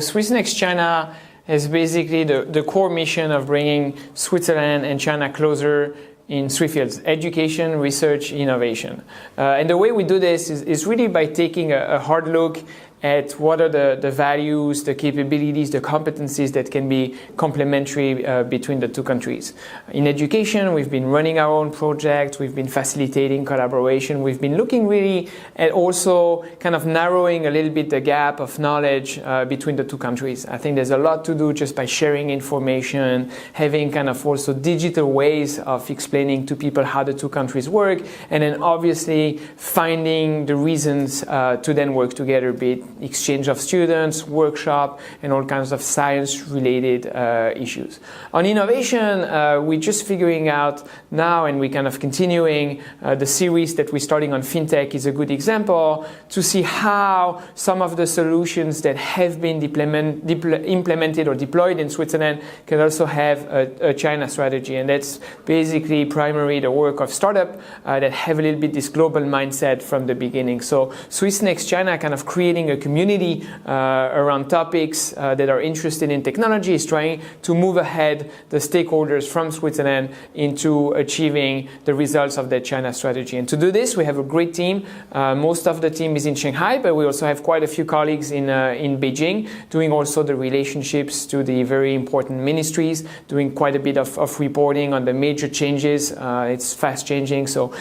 swissnex China is basically the core mission of bringing Switzerland and China closer in three fields: education, research, innovation. And the way we do this is really by taking a hard look at what are the values, the capabilities, the competencies that can be complementary between the two countries. In education, we've been running our own projects, we've been facilitating collaboration, we've been looking really at also kind of narrowing a little bit the gap of knowledge between the two countries. I think there's a lot to do just by sharing information, having kind of also digital ways of explaining to people how the two countries work, and then obviously finding the reasons to then work together, be it exchange of students, workshop, and all kinds of science-related issues. On innovation, we're just figuring out now, and we're kind of continuing the series that we're starting on fintech is a good example to see how some of the solutions that have been implemented or deployed in Switzerland can also have a China strategy. And that's basically primarily the work of startup that have a little bit this global mindset from the beginning. So swissnex China kind of creating a community around topics that are interested in technology is trying to move ahead the stakeholders from Switzerland into achieving the results of that China strategy. And to do this, we have a great team. Most of the team is in Shanghai, but we also have quite a few colleagues in Beijing doing also the relationships to the very important ministries, doing quite a bit of reporting on the major changes. It's fast changing, so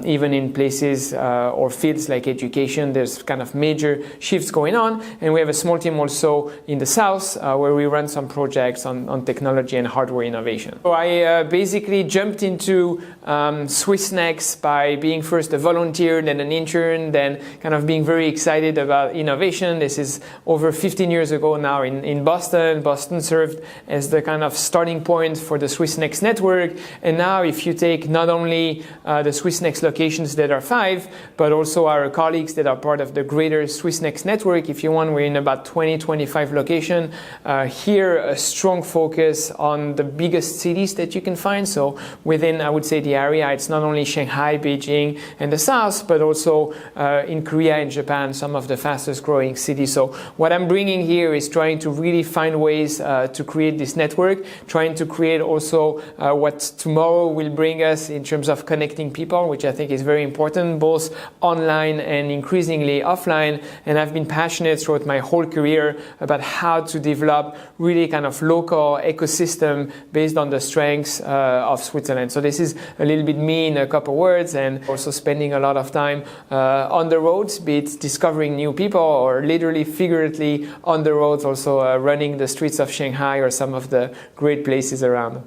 even in places or fields like education, there's kind of major shifts going on. And we have a small team also in the south where we run some projects on technology and hardware innovation. So I basically jumped into swissnex by being first a volunteer, then an intern, then kind of being very excited about innovation. This is over 15 years ago now in Boston. Boston served as the kind of starting point for the swissnex network. And now if you take not only the swissnex locations that are 5, but also our colleagues that are part of the greater swissnex network, if you want, we're in about 20-25 locations. Here, a strong focus on the biggest cities that you can find. So within, I would say, the area, it's not only Shanghai, Beijing, and the south, but also in Korea and Japan, some of the fastest growing cities. So what I'm bringing here is trying to really find ways to create this network, trying to create also what tomorrow will bring us in terms of connecting people, which I think is very important, both online and increasingly offline. And I've been passionate throughout my whole career about how to develop really kind of local ecosystem based on the strengths of Switzerland. So this is a little bit me in a couple words, and also spending a lot of time on the roads, be it discovering new people or literally figuratively on the roads, also running the streets of Shanghai or some of the great places around.